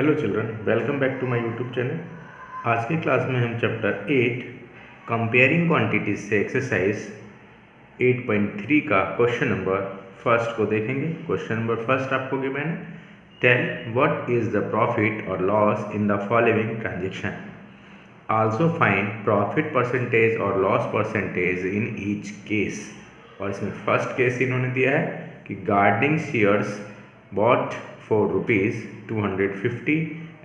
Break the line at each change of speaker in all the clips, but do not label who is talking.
Hello children, welcome back to my YouTube channel. आज की class में हम चैप्टर 8 कंपेयरिंग क्वांटिटीज से एक्सरसाइज 8.3 का क्वेश्चन नंबर फर्स्ट को देखेंगे। क्वेश्चन नंबर फर्स्ट आपको गिवन है, tell what is the profit और loss in the following transaction, also find profit percentage और loss percentage in each case. और इसमें फर्स्ट केस इन्होंने दिया है कि gardening shares bought for rupees 250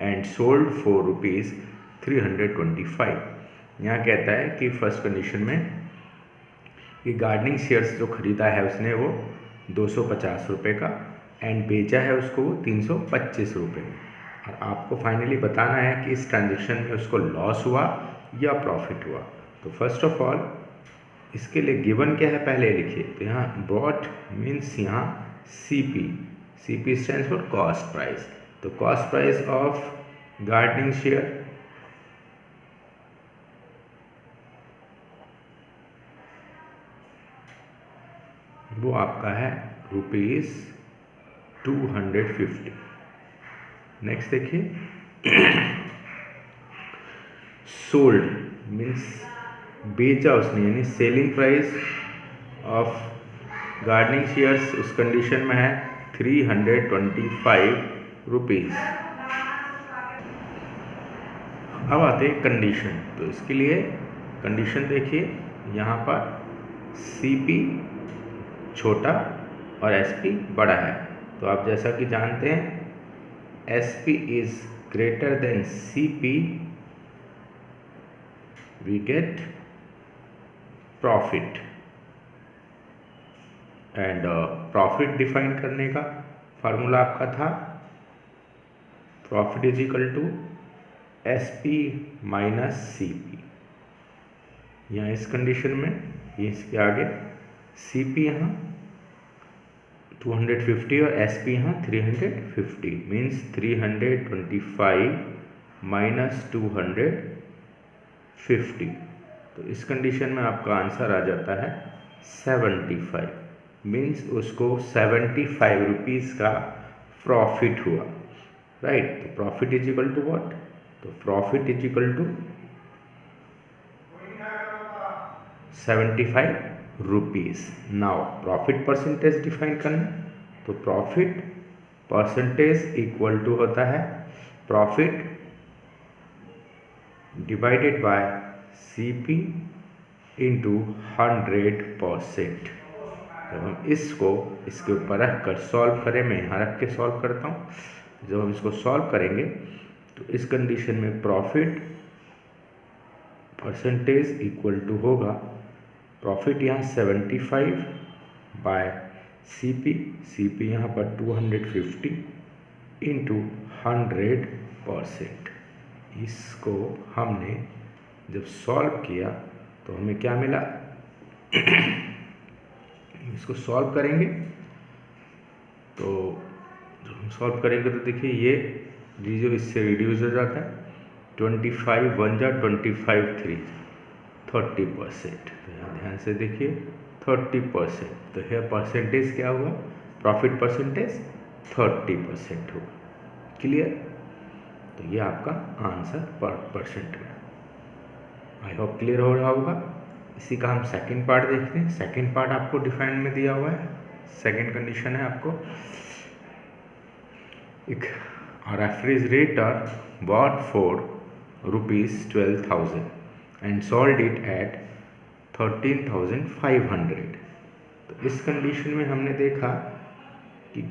and sold for rupees 325। यहाँ कहता है कि फर्स्ट कंडीशन में कि गार्डनिंग शेयर्स जो खरीदा है उसने वो 250 रुपये का एंड बेचा है उसको 325 रुपये में। और आपको फाइनली बताना है कि इस ट्रांजेक्शन में उसको लॉस हुआ या प्रॉफिट हुआ। तो फर्स्ट ऑफ ऑल इसके लिए गिवन क्या है पहले लिखिए। तो यहाँ बॉट मीन्स यहाँ CP stands for cost price. तो cost price of gardening share वो आपका है ₹250। नेक्स्ट देखिए, सोल्ड मीन्स बेचा उसने, यानी selling price of gardening shares उस कंडीशन में है 325 रुपीज़। अब आते हैं कंडीशन। तो इसके लिए कंडीशन देखिए, यहाँ पर CP छोटा और SP बड़ा है। तो आप जैसा कि जानते हैं SP is greater than CP, we get profit. And profit define करने का फार्मूला आपका था profit is equal to SP minus CP। यहाँ इस कंडीशन में ये इसके आगे CP यहाँ 250 और SP यहाँ 350 मीन्स 325 माइनस 250। तो इस कंडीशन में आपका आंसर आ जाता है 75। मीन्स उसको 75 रुपीज़ का प्रॉफिट हुआ, राइट। तो profit is equal to what? तो profit is equal to 75 rupees. Now profit percentage define करना। तो प्रॉफिट परसेंटेज इक्वल टू होता है profit divided by CP into 100%। जब हम इसको इसके ऊपर रख कर सॉल्व करें, मैं यहाँ रख के सॉल्व करता हूँ। जब हम इसको सॉल्व करेंगे तो इस कंडीशन में प्रॉफिट परसेंटेज इक्वल टू होगा प्रॉफिट यहाँ 75 बाय CP यहाँ पर 250 इंटू 100%। इसको हमने जब सॉल्व किया तो हमें क्या मिला? इसको सॉल्व करेंगे तो जब हम सॉल्व करेंगे तो देखिए ये जो इससे रिड्यूस हो जाता है 25 1 जा 25 3 30%। तो यहाँ ध्यान से देखिए 30%। तो यह परसेंटेज क्या हुआ? प्रॉफिट परसेंटेज 30% होगा। क्लियर? तो ये आपका आंसर पर परसेंट में। आई होप क्लियर हो रहा होगा। इसी का हम सेकंड पार्ट देखते हैं। सेकंड पार्ट आपको डिफाइन में दिया हुआ है। सेकंड कंडीशन है आपको, एक refrigerator bought for ₹12,000 and sold it at 13,500। तो इस कंडीशन में हमने देखा कि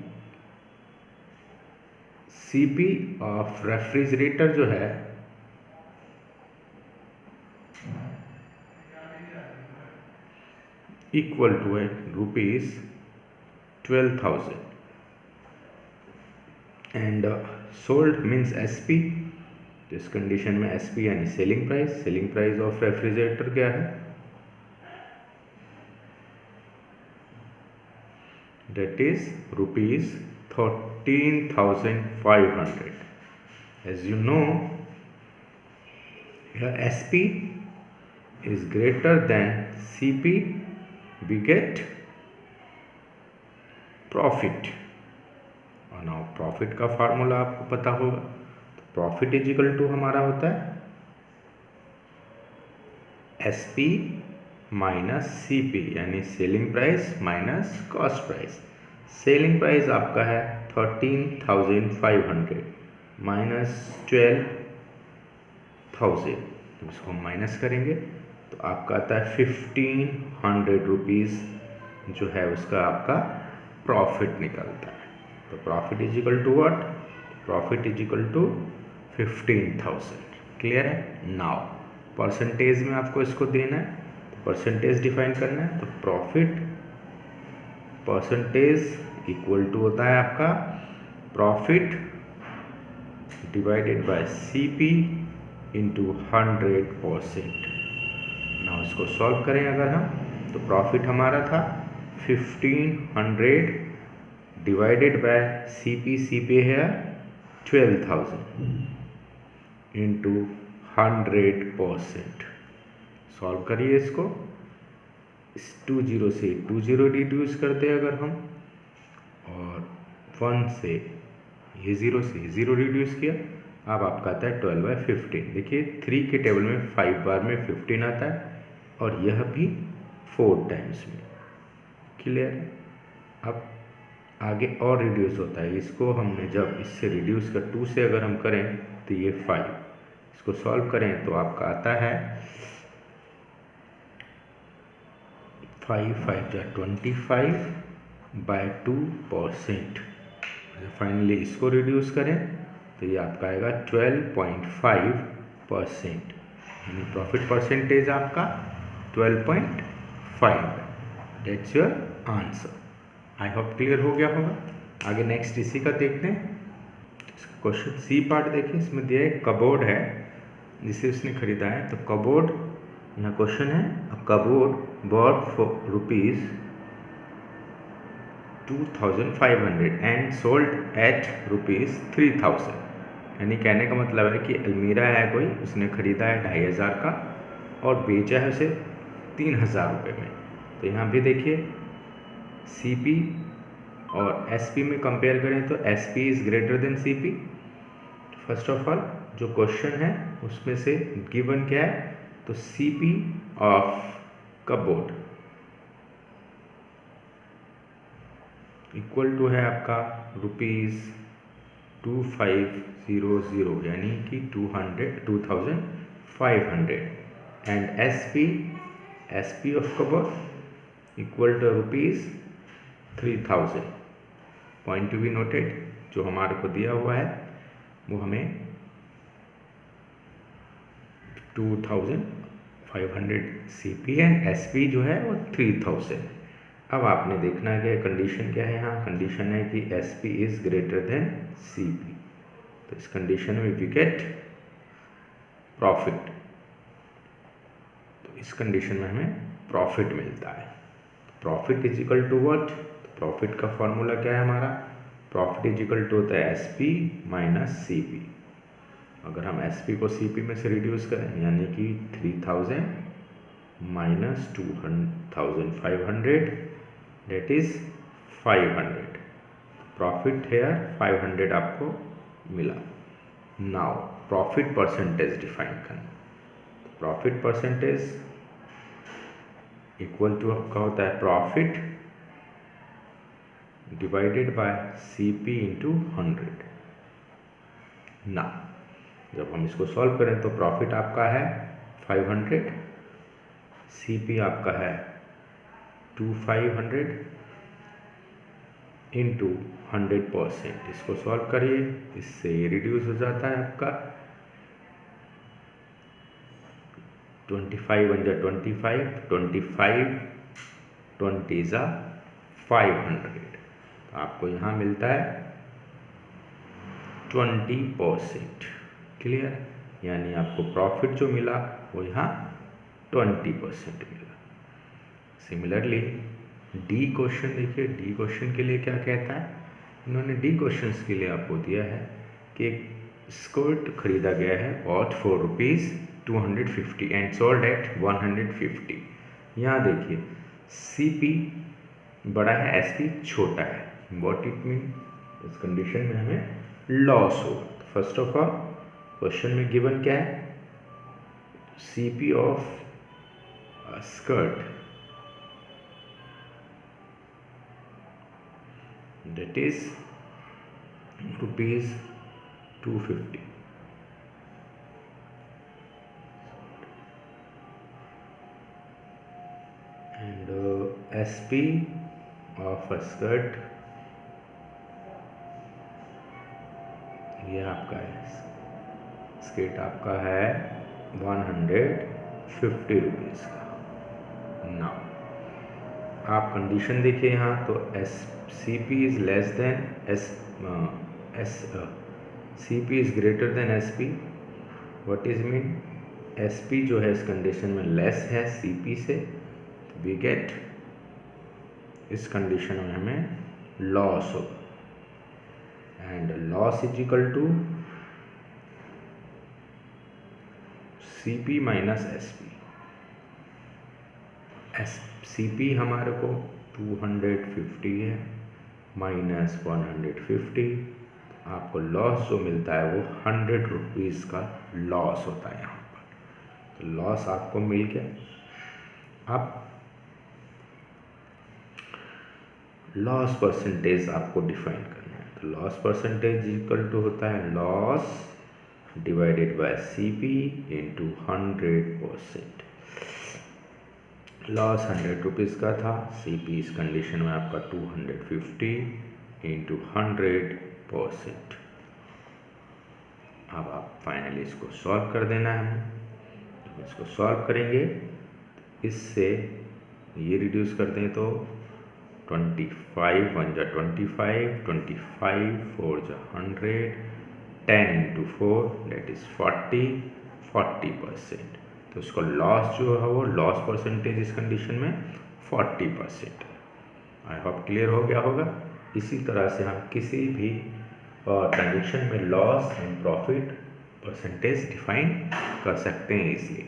CP ऑफ रेफ्रिजरेटर जो है इक्वल टू है ₹12,000 एंड सोल्ड मीन्स SP। तो इस कंडीशन में SP यानी सेलिंग प्राइस ऑफ रेफ्रिजरेटर क्या है? That is ₹13,500। As you know, here SP is greater than CP, we get profit। और नाउ प्रॉफिट का फार्मूला आपको पता होगा, प्रॉफिट इज इक्वल टू हमारा होता है SP माइनस CP, यानी selling price minus cost price. Selling price आपका है 13,500 माइनस 12,000, तो इसको हम माइनस करेंगे तो आपका आता है 1,500 रुपीज़ जो है उसका आपका प्रॉफिट निकलता है। तो profit is equal to what? Profit is equal to 15,000। Clear है? नाउ परसेंटेज में आपको इसको देना है, तो परसेंटेज डिफाइन करना है। तो प्रॉफिट परसेंटेज इक्वल टू होता है आपका profit divided by CP into 100%। ना इसको सॉल्व करें अगर हम, तो प्रॉफिट हमारा था 1500 डिवाइडेड बाय CP है 12,000 इंटू 100%। सॉल्व करिए इसको। इस 20 से 20 रिड्यूस करते हैं अगर हम, और 1 से ये 0 से 0 रिड्यूस किया, अब आपका आता है 12/15। देखिए 3 के टेबल में 5 बार में 15 आता है और यह भी 4 टाइम्स में। क्लियर है? अब आगे और रिड्यूस होता है, इसको हमने जब इससे रिड्यूस कर 2 से अगर हम करें तो ये 5, इसको सॉल्व करें तो आपका आता है 5 5 जा 25/2%। फाइनली इसको रिड्यूस करें तो ये आपका आएगा 12.5%, यानी प्रॉफिट परसेंटेज आपका 12.5 है। That's your answer. I hope clear हो गया होगा। आगे नेक्स्ट इसी का देखते हैं। क्वेश्चन सी पार्ट देखिए, इसमें दिया है कबोर्ड है जिसे उसने खरीदा है। तो कबोर्ड, यहाँ क्वेश्चन है, cupboard bought for ₹2,500 and sold at ₹3,000। यानी कहने का मतलब है कि अलमीरा है कोई, उसने खरीदा है 2,500 का और बेचा है उसे 3,000 रुपये में। तो यहाँ भी देखिए CP और SP में कंपेयर करें तो SP is greater than CP। First of all जो क्वेश्चन है उसमें से गिवन क्या है, तो CP of cupboard equal to है आपका ₹2,500, यानी कि 2,500 and SP of cupboard equal to ₹3,000। Point to be noted, जो हमारे को दिया हुआ है वो हमें 2,500 CP है, SP जो है वो 3,000। अब आपने देखना है कि कंडीशन क्या है। यहाँ कंडीशन है कि SP is greater than CP। तो इस कंडीशन में वी गेट प्रॉफिट। तो इस कंडीशन में हमें प्रॉफिट मिलता है। Profit is equal to what? Profit का फॉर्मूला क्या है हमारा? प्रॉफिट इज इक्वल टू होता है SP माइनस CP। अगर हम SP को CP में से रिड्यूस करें, यानी कि 3,000 minus 2,500 that is 500। Profit here 500 आपको मिला। नाउ प्रॉफिट परसेंटेज डिफाइन करना। प्रॉफिट परसेंटेज इक्वल टू आपका होता है profit divided by CP into 100। ना जब हम इसको सॉल्व करें तो प्रॉफिट आपका है 500, CP आपका है 2,500 इंटू 100%। इसको सॉल्व करिए, इससे ये रिड्यूस हो जाता है आपका 25 1 जा 25, 25 20 जा 500। तो आपको यहाँ मिलता है 20%। क्लियर? यानी आपको प्रॉफिट जो मिला वो यहाँ 20% मिला। सिमिलरली डी क्वेश्चन देखिए, डी क्वेश्चन के लिए क्या कहता है, इन्होंने डी क्वेश्चंस के लिए आपको दिया है कि एक स्कर्ट खरीदा गया है bought for ₹250 and sold at 150। यहाँ देखिए CP बड़ा है, SP छोटा है। What it mean? इस कंडीशन में हमें लॉस हो। फर्स्ट ऑफ ऑल क्वेश्चन में गिवन क्या है, CP of skirt that is rupees 250 and SP of a skirt ये आपका है, स्कर्ट आपका है 150 रुपीज़ का। ना आप कंडीशन देखिए यहाँ तो CP is less than CP is greater then SP। What is mean, SP जो है इस कंडीशन में लेस है CP से, वी गेट इस कंडीशन में हमें लॉस होगा, and loss is equal to CP minus SP। CP हमारे को 250 है माइनस 150, आपको लॉस जो मिलता है वो 100 रुपीज़ का लॉस होता है यहाँ पर। तो लॉस आपको मिल गया। अब लॉस परसेंटेज आपको डिफाइन करना है, तो लॉस परसेंटेज इक्वल टू होता है loss divided by CP into 100%। Loss 100 rupees का था, CP इस कंडीशन में आपका 250 इंटू 100%। अब आप फाइनली इसको सॉल्व कर देना है। जब इसको सॉल्व करेंगे, इससे ये रिड्यूस कर दें तो 25 1 जा 25, 25 4 जा 100, 10 इंटू 4 डेट इज़ 40%। तो उसका लॉस जो है वो लॉस परसेंटेज इस कंडीशन में 40%। आई होप क्लियर हो गया होगा। इसी तरह से हम किसी भी ट्रांजेक्शन में loss and profit percentage define कर सकते हैं इजीली।